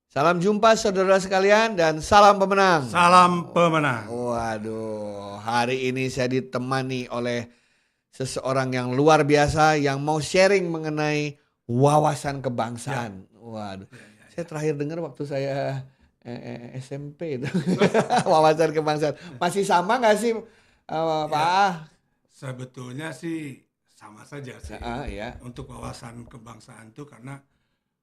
Salam jumpa saudara sekalian dan salam pemenang. Salam pemenang. Waduh, hari ini saya ditemani oleh seseorang yang luar biasa yang mau sharing mengenai wawasan kebangsaan. Waduh, saya terakhir dengar waktu saya SMP itu wawasan kebangsaan. Masih sama nggak sih, Pak? Ya, sebetulnya sih sama saja sih Ya. untuk wawasan kebangsaan itu, karena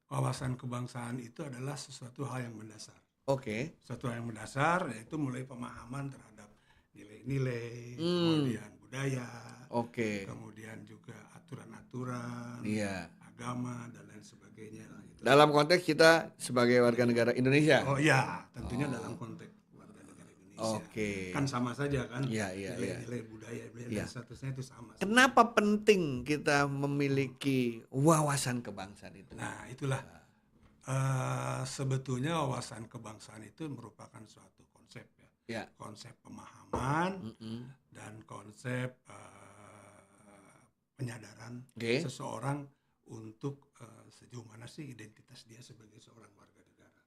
wawasan kebangsaan itu adalah sesuatu hal yang mendasar. Oke. Sesuatu hal yang mendasar yaitu mulai pemahaman terhadap nilai-nilai, Hmm. kemudian budaya, Oke. kemudian juga aturan-aturan, Iya. agama dan lain sebagainya. Gitu. Dalam konteks kita sebagai warga negara Indonesia. Oh iya, tentunya dalam konteks warga negara Indonesia. Oke. Kan sama saja kan? Iya. Nilai-nilai budaya dan statusnya itu sama. Kenapa penting kita memiliki wawasan kebangsaan itu? Nah, itulah sebetulnya wawasan kebangsaan itu merupakan suatu konsep ya. Ya. Konsep pemahaman dan konsep penyadaran seseorang untuk sejauh mana sih identitas dia sebagai seorang warga negara.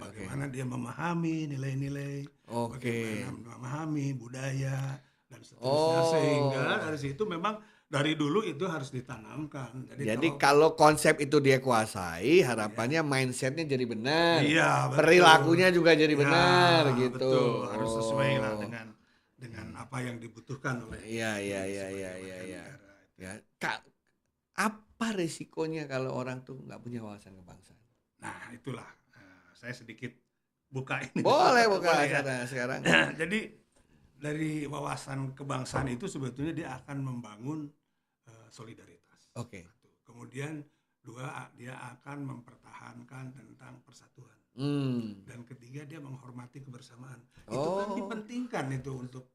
Bagaimana dia memahami nilai-nilai, bagaimana memahami budaya dan seterusnya, sehingga dari situ memang dari dulu itu harus ditanamkan. Jadi kalau konsep itu dia kuasai, harapannya mindsetnya jadi benar. Iya, betul. Perilakunya juga jadi benar gitu. Betul, harus sesuai lah dengan apa yang dibutuhkan oleh Iya. Ya, apa resikonya kalau orang tuh nggak punya wawasan kebangsaan? Nah, itulah saya sedikit buka ini. Boleh buka ya. sekarang. Jadi dari wawasan kebangsaan itu sebetulnya dia akan membangun solidaritas. Oke. Kemudian dua, dia akan mempertahankan tentang persatuan. Dan ketiga, dia menghormati kebersamaan. Itu kan dipentingkan itu untuk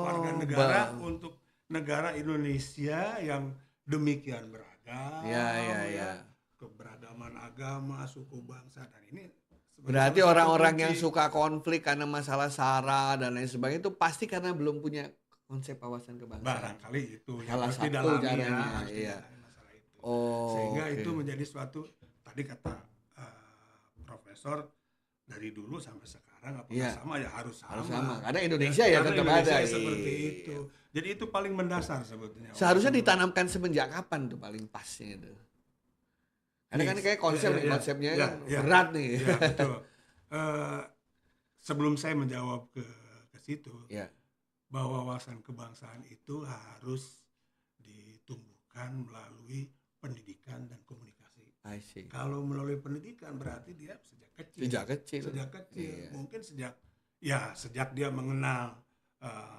warga negara, untuk negara Indonesia yang demikian beragam. Ya. Keberagaman agama, suku, bangsa, dan ini berarti orang-orang yang suka konflik karena masalah SARA dan lain sebagainya itu pasti karena belum punya konsep wawasan kebangsaan. Barangkali itu salah harus satu didalami caranya. masalah itu. Sehingga itu menjadi suatu, tadi kata profesor, dari dulu sampai sekarang apakah sama ya harus sama. Karena Indonesia ya tetap ada. Seperti itu. Jadi itu paling mendasar sebetulnya. Seharusnya ditanamkan semenjak kapan tuh paling pasnya itu? Karena kan kayak konsepnya berat nih. Ya, betul. Sebelum saya menjawab ke situ, bahwa wawasan kebangsaan itu harus ditumbuhkan melalui pendidikan dan komunikasi. Kalau melalui pendidikan berarti dia sejak kecil. Mungkin sejak dia mengenal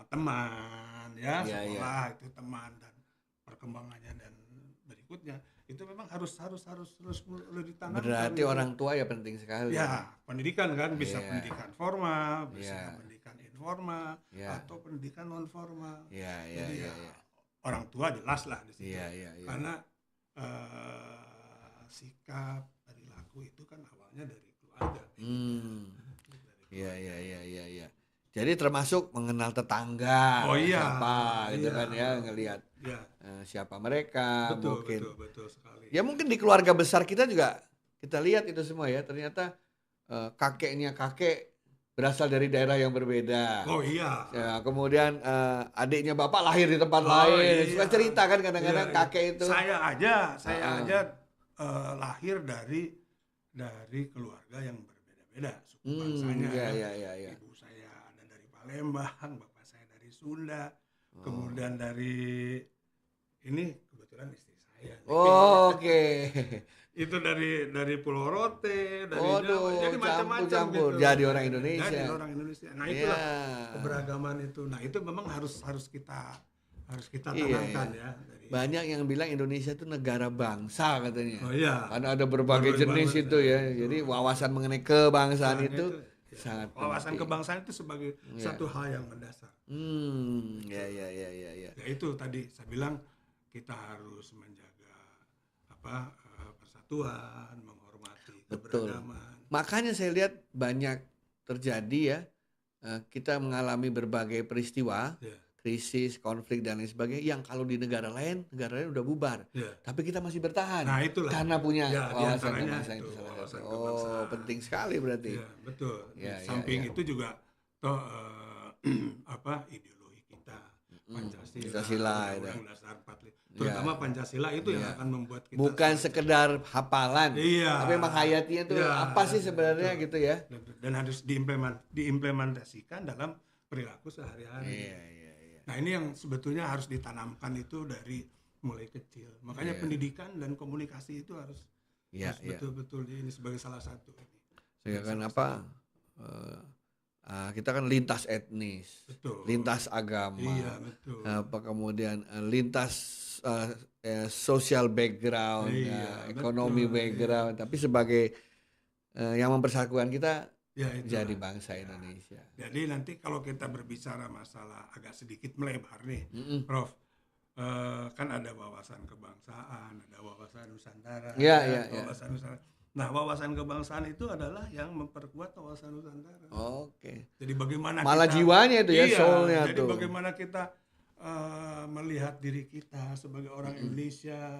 teman, sekolah itu teman, dan perkembangannya dan berikutnya itu memang harus mulai ditanamkan. Berarti orang tua ya penting sekali. Ya, pendidikan kan bisa pendidikan formal, bisa pendidikan informal, atau pendidikan non formal. Jadi orang tua jelas lah di situ. Karena sikap, perilaku itu kan awalnya dari keluarga. Iya. Jadi termasuk mengenal tetangga, siapa gitu kan ya, ngelihat siapa mereka. Betul sekali. Ya mungkin di keluarga besar kita juga kita lihat itu semua ya, ternyata kakeknya kakek berasal dari daerah yang berbeda. Ya, kemudian adiknya bapak lahir di tempat lain. Suka cerita kan kadang-kadang kakek itu. Saya aja lahir dari keluarga yang berbeda-beda suku bangsanya. Ibu saya ada dari Palembang, bapak saya dari Sunda, kemudian dari ini kebetulan istri saya. Itu dari Pulau Rote, dari Jawa, jadi macam-macam gitu. Jadi orang Indonesia. Nah, itulah keberagaman itu. Nah, itu memang harus kita tanamkan ya. Banyak yang bilang Indonesia itu negara bangsa katanya. Karena ada berbagai jenis itu ya. Jadi wawasan mengenai kebangsaan itu sangat wawasan kebangsaan itu sebagai satu hal yang mendasar. Ya. Ya itu tadi saya bilang kita harus menjaga persatuan, menghormati keberagaman. Makanya saya lihat banyak terjadi ya, kita mengalami berbagai peristiwa, krisis, konflik dan lain sebagainya yang kalau di negara lain udah bubar. Tapi kita masih bertahan. Nah, itulah. Karena punya wawasan diantaranya kebangsaan itu salah satu. Oh, penting sekali berarti. Ya, betul. Ya, samping itu juga ideologi kita, Pancasila, Undang-Undang Dasar 45. Terutama Pancasila itu yang akan membuat kita bukan sekedar hafalan. Tapi menghayatinya itu apa sih sebenarnya gitu ya. Dan harus diimplementasikan dalam perilaku sehari-hari. Nah, ini yang sebetulnya harus ditanamkan itu dari mulai kecil. Makanya pendidikan dan komunikasi itu harus betul-betul ini sebagai salah satu. Kan kita kan lintas etnis, lintas agama, kemudian lintas social background, ekonomi background. Tapi sebagai yang mempersatukan kita jadi bangsa Indonesia. Jadi nanti kalau kita berbicara masalah agak sedikit melebar nih, Prof, kan ada wawasan kebangsaan, ada wawasan Nusantara, wawasan Nusantara. Nah, wawasan kebangsaan itu adalah yang memperkuat wawasan Nusantara. Jadi bagaimana malah kita, jiwanya itu ya, soulnya jadi tuh. Bagaimana kita melihat diri kita sebagai orang Indonesia,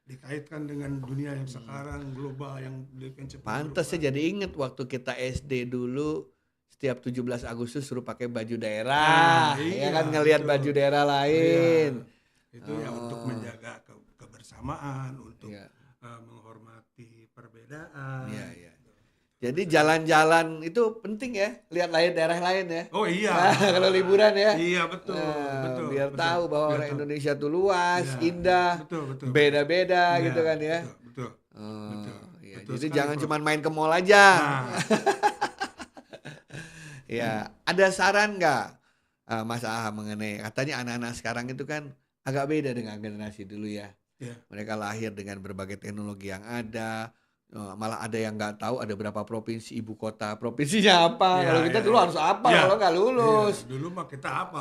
dikaitkan dengan dunia yang sekarang global yang cepat. Pantas ya, jadi inget waktu kita SD dulu setiap 17 Agustus suruh pakai baju daerah, kan ngelihat baju daerah lain. Itu ya untuk menjaga kebersamaan, untuk menghormati perbedaan. Jadi jalan-jalan itu penting ya, lihat daerah lain ya. Oh iya. Kalau liburan ya. Iya betul. Biar tahu bahwa orang Indonesia tuh luas, indah, beda-beda gitu kan ya. Betul. Jadi jangan cuma main ke mall aja. Ada saran nggak Mas Aha mengenai katanya anak-anak sekarang itu kan agak beda dengan generasi dulu ya. Mereka lahir dengan berbagai teknologi yang ada. Malah ada yang nggak tahu ada berapa provinsi, ibu kota provinsinya apa. Kalau kita dulu harus apa kalau nggak lulus. Dulu mah kita apa?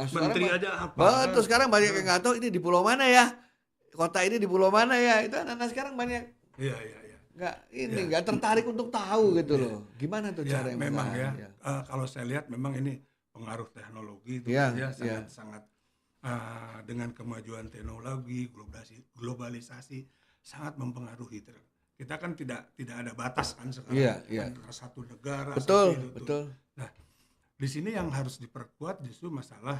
Menteri aja apa? Betul, sekarang banyak yang nggak tahu ini di pulau mana ya, kota ini di pulau mana ya. Itu anak-anak sekarang banyak nggak tertarik untuk tahu gitu loh. Gimana tuh cara yang memang kalau saya lihat memang ini pengaruh teknologi itu sangat dengan kemajuan teknologi, globalisasi sangat mempengaruhi. Kita kan tidak ada batas kan sekarang antara satu negara. Betul. Nah, di sini yang harus diperkuat justru masalah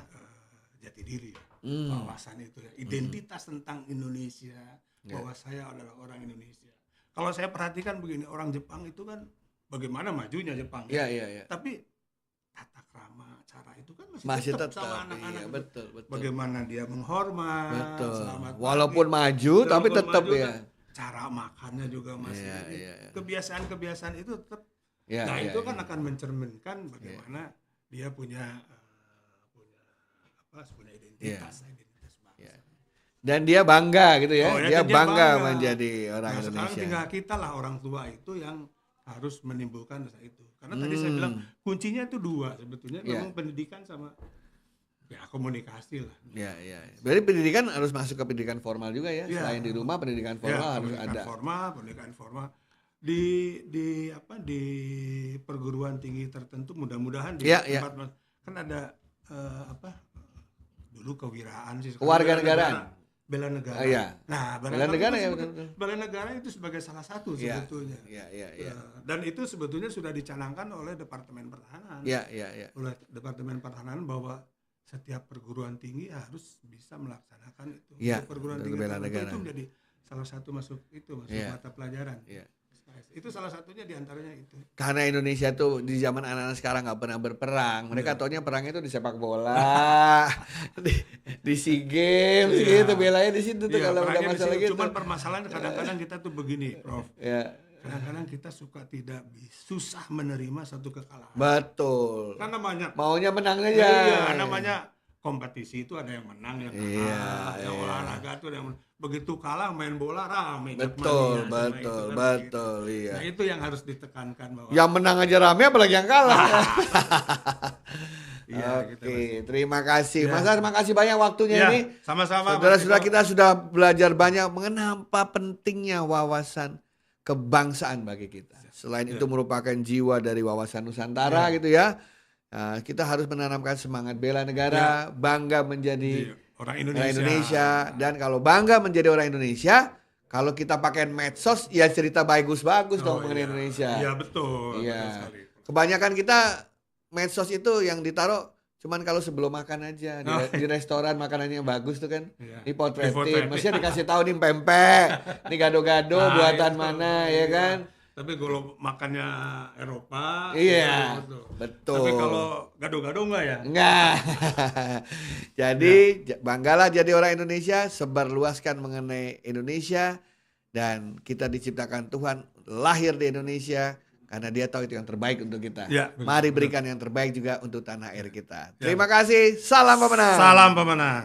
jati diri, wawasan itu ya, identitas tentang Indonesia, bahwa saya adalah orang Indonesia. Kalau saya perhatikan begini, orang Jepang itu kan bagaimana majunya Jepang. Tapi tata krama, cara itu kan masih tetap sama anak-anak. Betul. Bagaimana dia menghormat, selamat walaupun pagi, maju tapi tetap ya. Cara makannya juga masih kebiasaan-kebiasaan itu tetap. Nah itu kan akan mencerminkan bagaimana dia punya identitas bangsa. Dan dia bangga gitu ya. Dia bangga menjadi orang Indonesia. Sekarang tinggal kita lah orang tua itu yang harus menimbulkan rasa itu. Karena tadi saya bilang kuncinya itu dua sebetulnya, memang pendidikan sama komunikasi lah. Berarti pendidikan harus masuk ke pendidikan formal juga ya. Selain di rumah pendidikan formal harus ada. Pendidikan formal di perguruan tinggi tertentu mudah-mudahan di tempat kan ada dulu kewiraan sih. Kewarganegaraan. Bela negara. Nah, bela negara itu sebagai salah satu sebetulnya. Dan itu sebetulnya sudah dicanangkan oleh Departemen Pertahanan. Oleh Departemen Pertahanan bahwa setiap perguruan tinggi harus bisa melaksanakan itu. Perguruan tinggi itu menjadi salah satu masuk mata pelajaran. Itu salah satunya diantaranya itu. Karena Indonesia tuh di zaman anak-anak sekarang nggak pernah berperang. Mereka taunya perangnya itu di sepak bola, di SEA Games gitu, belanya di situ tuh kalau udah masalah gitu. Cuman permasalahan kadang-kadang kita tuh begini, Prof. Kadang-kadang kita susah menerima satu kekalahan. Betul. Kan namanya maunya menang aja. Namanya kompetisi itu ada yang menang, yang kalah, yang olahraga itu ada yang begitu kalah main bola rame. Betul. Nah itu yang harus ditekankan bahwa yang menang aja rame apalagi yang kalah. Oke, terima kasih Mas. Terima kasih banyak waktunya ini. Sama-sama. Saudara-saudara kita sudah belajar banyak mengenai apa pentingnya wawasan kebangsaan bagi kita. Selain itu merupakan jiwa dari wawasan Nusantara gitu ya. Kita harus menanamkan semangat bela negara, bangga menjadi orang Indonesia. Dan kalau bangga menjadi orang Indonesia, kalau kita pakai medsos, ya cerita bagus-bagus dong mengenai Indonesia. Iya betul. Iya. Kebanyakan kita medsos itu yang ditaruh cuman kalau sebelum makan aja di restoran makanannya yang bagus tuh kan, dipotretin. Maksudnya dikasih tahu nih pempek, nih gado-gado buatan mana ya kan. Tapi kalau makannya Eropa, iya, betul. Tapi kalau gado-gado enggak ya? Enggak. Jadi banggalah jadi orang Indonesia, sebarluaskan mengenai Indonesia, dan kita diciptakan Tuhan lahir di Indonesia karena Dia tahu itu yang terbaik untuk kita. Ya, mari berikan yang terbaik juga untuk tanah air kita. Terima kasih. Salam pemenang. Salam pemenang.